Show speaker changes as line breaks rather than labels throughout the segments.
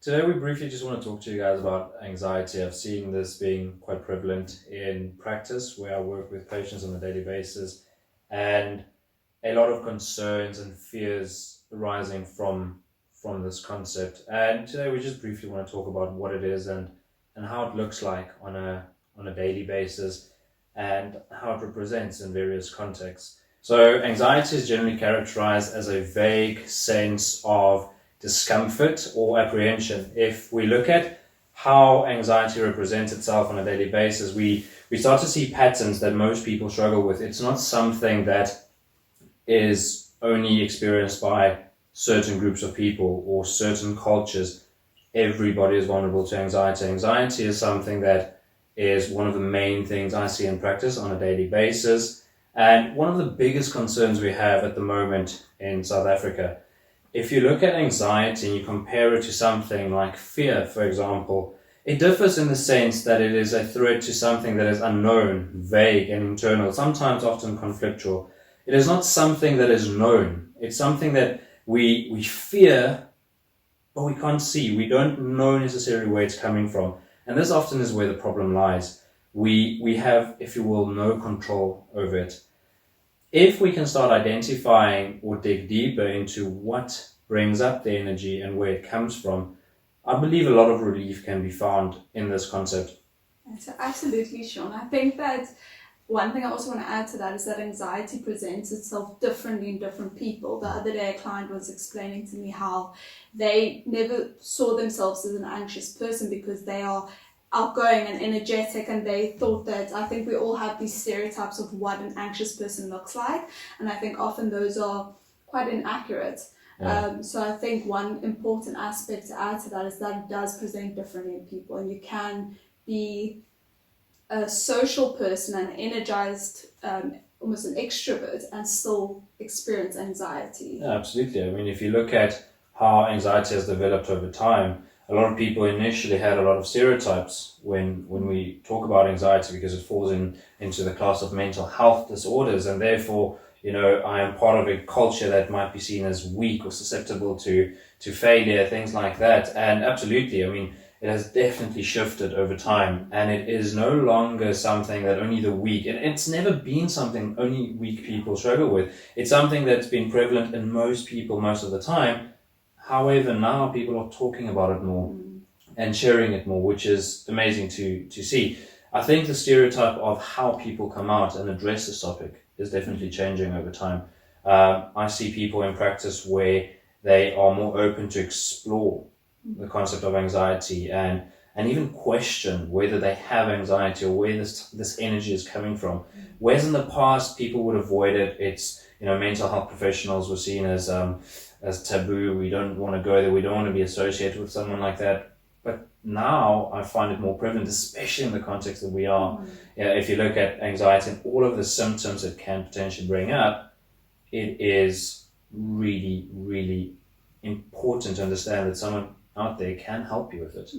Today we briefly just want to talk to you guys about anxiety. I've seen this being quite prevalent in practice where I work with patients on a daily basis, and a lot of concerns and fears arising from this concept. And today we just briefly want to talk about what it is and how it looks like on a daily basis and how it represents in various contexts. So anxiety is generally characterized as a vague sense of discomfort or apprehension. If we look at how anxiety represents itself on a daily basis, we start to see patterns that most people struggle with. It's not something that is only experienced by certain groups of people or certain cultures. Everybody is vulnerable to anxiety. Anxiety is something that is one of the main things I see in practice on a daily basis. And one of the biggest concerns we have at the moment in South Africa, if you look at anxiety and you compare it to something like fear, for example, it differs in the sense that it is a threat to something that is unknown, vague, and internal, sometimes often conflictual. It is not something that is known. It's something that we fear, but we can't see. We don't know necessarily where it's coming from. And this often is where the problem lies. We have, if you will, no control over it. If we can start identifying or dig deeper into what brings up the energy and where it comes from, I believe a lot of relief can be found in this concept.
So absolutely, Sean. I think that one thing I also want to add to that is that anxiety presents itself differently in different people. The other day, a client was explaining to me how they never saw themselves as an anxious person because they are outgoing and energetic, and they thought that, I think we all have these stereotypes of what an anxious person looks like, and I think often those are quite inaccurate.
Yeah.
So I think one important aspect to add to that is that it does present differently in people, and you can be a social person and energized, almost an extrovert, and still experience anxiety.
Yeah, absolutely. I mean, if you look at how anxiety has developed over time, a lot of people initially had a lot of stereotypes when we talk about anxiety because it falls into the class of mental health disorders, and therefore, I am part of a culture that might be seen as weak or susceptible to failure, things like that. And absolutely, I mean, it has definitely shifted over time, and it is no longer something that only the weak, and it's never been something only weak people struggle with. It's something that's been prevalent in most people most of the time. However, now people are talking about it more and sharing it more, which is amazing to see. I think the stereotype of how people come out and address this topic is definitely changing over time. I see people in practice where they are more open to explore the concept of anxiety and even question whether they have anxiety or where this energy is coming from. Whereas in the past, people would avoid it. It's, mental health professionals were seen as taboo. We don't want to go there. We don't want to be associated with someone like that. But now I find it more prevalent, especially in the context that we are. If you look at anxiety and all of the symptoms it can potentially bring up, it is really, really important to understand that someone out there can help you with it.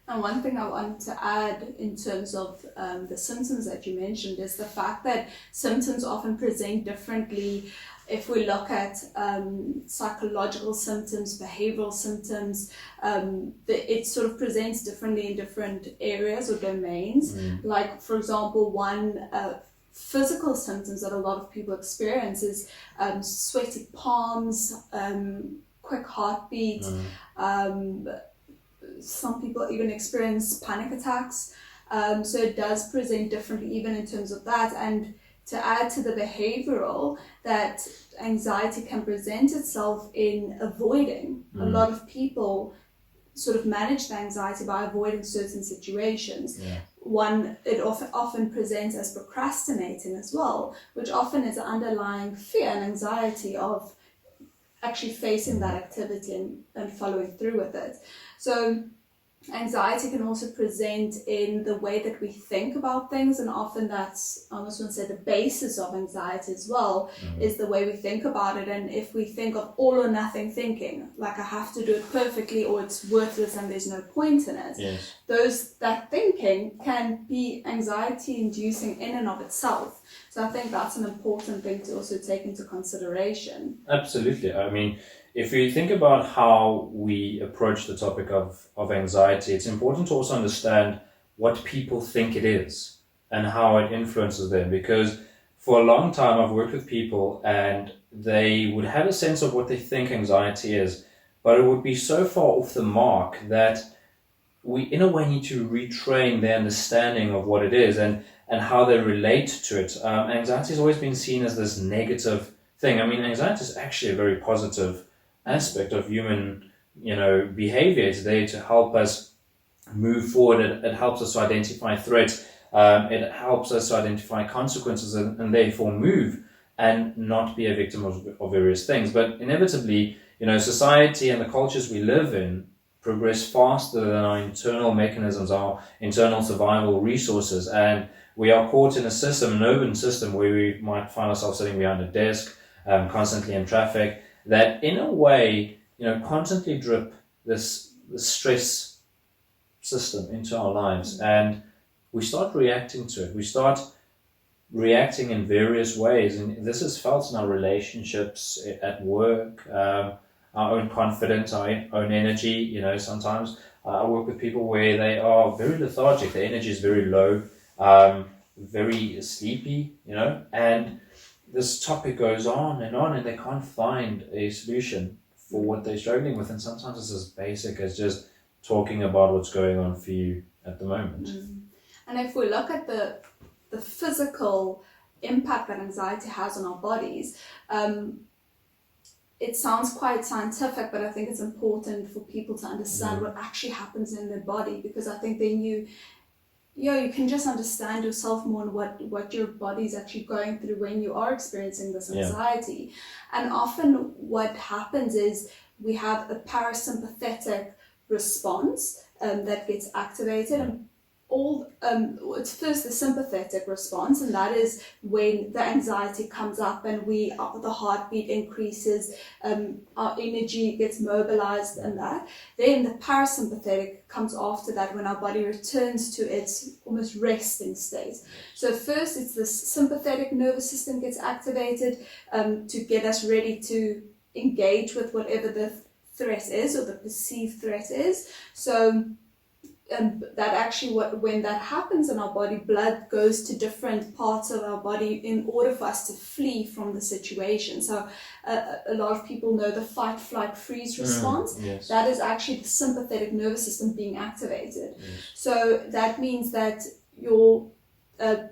And one thing I want to add in terms of the symptoms that you mentioned is the fact that symptoms often present differently. If we look at psychological symptoms, behavioral symptoms, it sort of presents differently in different areas or domains. Like, for example, one physical symptoms that a lot of people experience is sweaty palms, quick heartbeat. Some people even experience panic attacks. So it does present differently even in terms of that. And to add to the behavioral, that anxiety can present itself in avoiding. A lot of people sort of manage the anxiety by avoiding certain situations. It often presents as procrastinating as well, which often is an underlying fear and anxiety of actually facing that activity and following through with it. So anxiety can also present in the way that we think about things, and often that's, I almost want to say, the basis of anxiety as well, is the way we think about it. And if we think of all or nothing thinking, like I have to do it perfectly or it's worthless and there's no point in it, that thinking can be anxiety inducing in and of itself. So I think that's an important thing to also take into consideration.
Absolutely. I mean, if you think about how we approach the topic of anxiety, it's important to also understand what people think it is and how it influences them. Because for a long time, I've worked with people and they would have a sense of what they think anxiety is, but it would be so far off the mark that we, in a way, need to retrain their understanding of what it is and how they relate to it. Anxiety has always been seen as this negative thing. I mean, anxiety is actually a very positive aspect of human, behavior. It's there to help us move forward. It helps us to identify threats. It helps us to identify consequences and therefore move and not be a victim of various things. But inevitably, society and the cultures we live in progress faster than our internal mechanisms, our internal survival resources, and we are caught in a system, an urban system, where we might find ourselves sitting behind a desk, constantly in traffic, that in a way, constantly drip this stress system into our lives, and we start reacting to it. We start reacting in various ways, and this is felt in our relationships, at work, our own confidence, our own energy. Sometimes I work with people where they are very lethargic, their energy is very low, very sleepy, and this topic goes on, and they can't find a solution for what they're struggling with. And sometimes it's as basic as just talking about what's going on for you at the moment.
And if we look at the physical impact that anxiety has on our bodies, it sounds quite scientific, but I think it's important for people to understand what actually happens in their body, because I think then you can just understand yourself more and what your body's actually going through when you are experiencing this anxiety. And often what happens is we have a parasympathetic response that gets activated, and it's first the sympathetic response, and that is when the anxiety comes up and the heartbeat increases, our energy gets mobilized, and that. Then the parasympathetic comes after that, when our body returns to its almost resting state. So first it's the sympathetic nervous system gets activated to get us ready to engage with whatever the threat is, or the perceived threat is. So that actually, when that happens in our body, blood goes to different parts of our body in order for us to flee from the situation. So a lot of people know the fight, flight, freeze response.
Yes.
That is actually the sympathetic nervous system being activated.
Yes.
So that means that your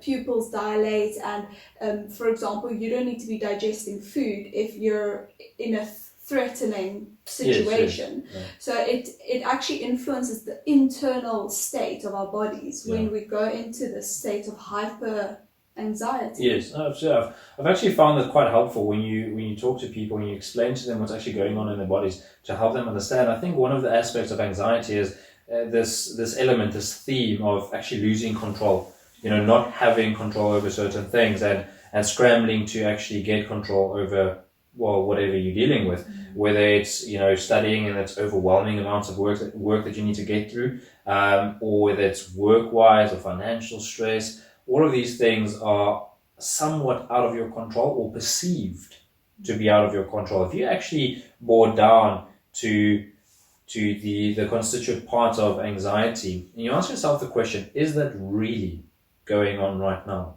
pupils dilate, and for example, you don't need to be digesting food if you're in a threatening situation.
Yes.
So it actually influences the internal state of our bodies when we go into this state of hyper anxiety.
Yes, absolutely. I've actually found that quite helpful when you talk to people and you explain to them what's actually going on in their bodies to help them understand. I think one of the aspects of anxiety is this element, this theme of actually losing control. Not having control over certain things and scrambling to actually get control over whatever you're dealing with, whether it's studying and it's overwhelming amounts of work that you need to get through, or whether it's work-wise or financial stress. All of these things are somewhat out of your control, or perceived to be out of your control. If you actually bore down to the constituent parts of anxiety, and you ask yourself the question, is that really going on right now?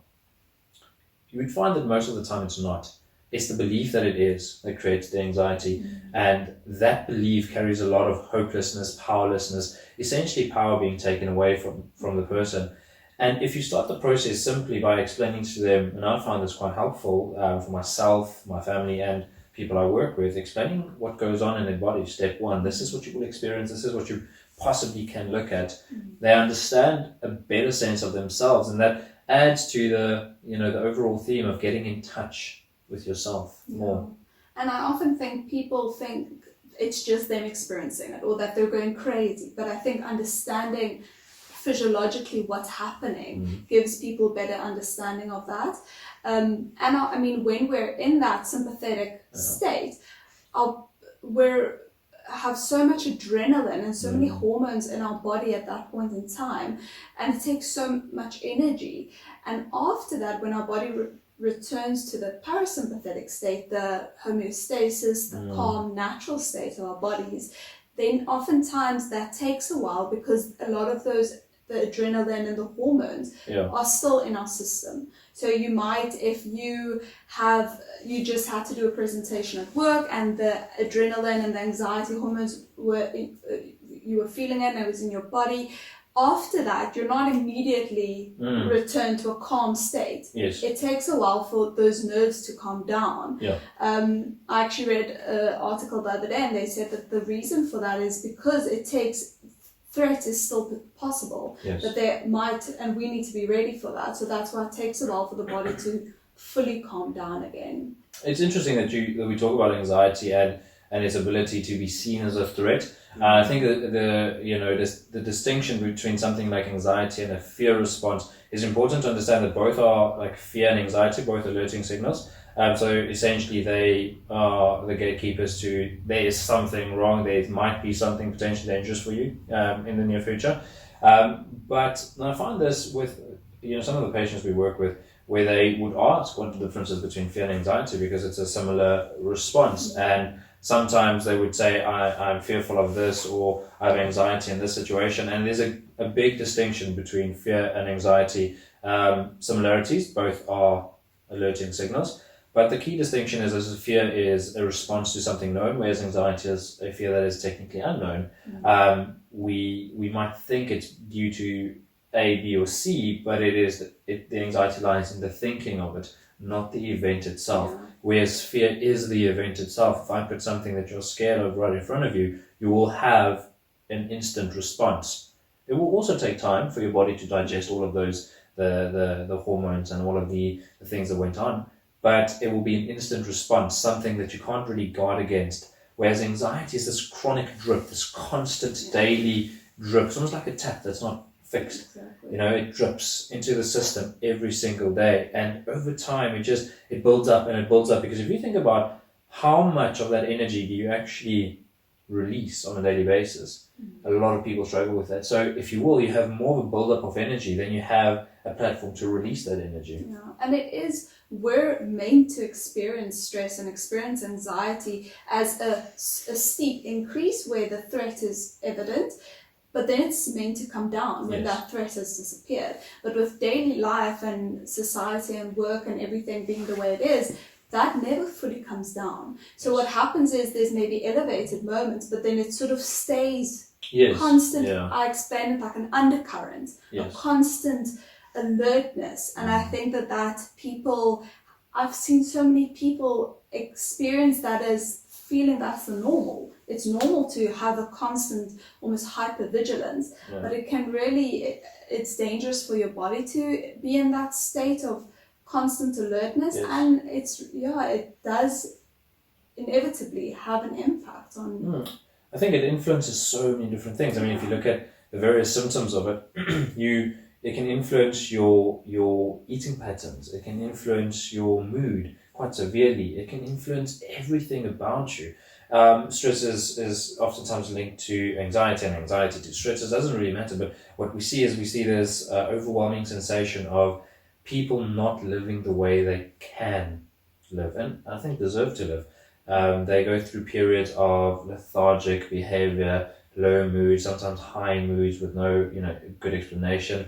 You would find that most of the time it's not. It's the belief that it is that creates the anxiety. And that belief carries a lot of hopelessness, powerlessness, essentially power being taken away from the person. And if you start the process simply by explaining to them, and I found this quite helpful for myself, my family, and people I work with, explaining what goes on in their body. Step one, this is what you will experience, this is what you possibly can look at. They understand a better sense of themselves, and that adds to the overall theme of getting in touch with yourself more.
And I often think people think it's just them experiencing it, or that they're going crazy, but I think understanding physiologically what's happening gives people better understanding of that. And I mean, when we're in that sympathetic state, we have so much adrenaline and so many hormones in our body at that point in time, and it takes so much energy. And after that, when our body returns to the parasympathetic state, the homeostasis, the calm, natural state of our bodies, then oftentimes that takes a while because a lot of the adrenaline and the hormones are still in our system. So you might, if you just had to do a presentation at work and the adrenaline and the anxiety hormones you were feeling it and it was in your body, after that, you're not immediately returned to a calm state.
Yes.
It takes a while for those nerves to calm down.
Yeah.
I actually read an article the other day and they said that the reason for that is because threat is still possible.
Yes.
But they might, and we need to be ready for that. So that's why it takes a while for the body to fully calm down again.
It's interesting that we talk about anxiety and its ability to be seen as a threat. I think that the distinction between something like anxiety and a fear response is important to understand that both are like fear and anxiety, both alerting signals. So essentially they are the gatekeepers to there is something wrong, there might be something potentially dangerous for you in the near future. But I find this with some of the patients we work with where they would ask what the difference is between fear and anxiety because it's a similar response. And sometimes they would say, I'm fearful of this, or I have anxiety in this situation. And there's a big distinction between fear and anxiety. Similarities, both are alerting signals. But the key distinction is that fear is a response to something known, whereas anxiety is a fear that is technically unknown. We might think it's due to A, B, or C, but the anxiety lies in the thinking of it, not the event itself.
Yeah.
Whereas fear is the event itself. If I put something that you're scared of right in front of you, you will have an instant response. It will also take time for your body to digest all of those, the hormones and all of the things that went on. But it will be an instant response, something that you can't really guard against. Whereas anxiety is this chronic drip, this constant daily drip. It's almost like a tap that's not fixed.
Exactly.
It drips into the system every single day. And over time, it builds up and it builds up. Because if you think about how much of that energy do you actually release on a daily basis, a lot of people struggle with that. So if you will, you have more of a buildup of energy than you have a platform to release that energy.
Yeah, and we're meant to experience stress and experience anxiety as a steep increase where the threat is evident, but then it's meant to come down when that threat has disappeared. But with daily life and society and work and everything being the way it is, that never fully comes down. So what happens is there's maybe elevated moments, but then it sort of stays constant. Yeah. I explain it like an undercurrent, a constant alertness. And I think that I've seen so many people experience that as feeling that's the normal. It's normal to have a constant, almost hypervigilance, but it can really, it's dangerous for your body to be in that state of constant alertness, and it does inevitably have an impact on.
I think it influences so many different things. I mean, if you look at the various symptoms of it, it can influence your eating patterns. It can influence your mood quite severely. It can influence everything about you. Stress is oftentimes linked to anxiety, and anxiety to stress. It doesn't really matter, but what we see this overwhelming sensation of people not living the way they can live, and I think deserve to live. They go through periods of lethargic behavior, low mood, sometimes high moods with no good explanation,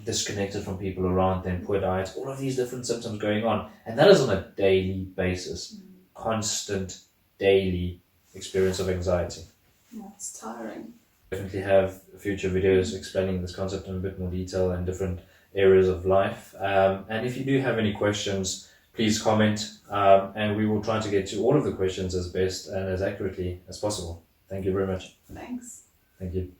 disconnected from people around them, poor diets, all of these different symptoms going on. And that is on a daily basis, constant daily experience of anxiety.
That's tiring.
Definitely have future videos explaining this concept in a bit more detail and different areas of life. And if you do have any questions, please comment, and we will try to get to all of the questions as best and as accurately as possible. Thank you very much.
Thanks.
Thank you.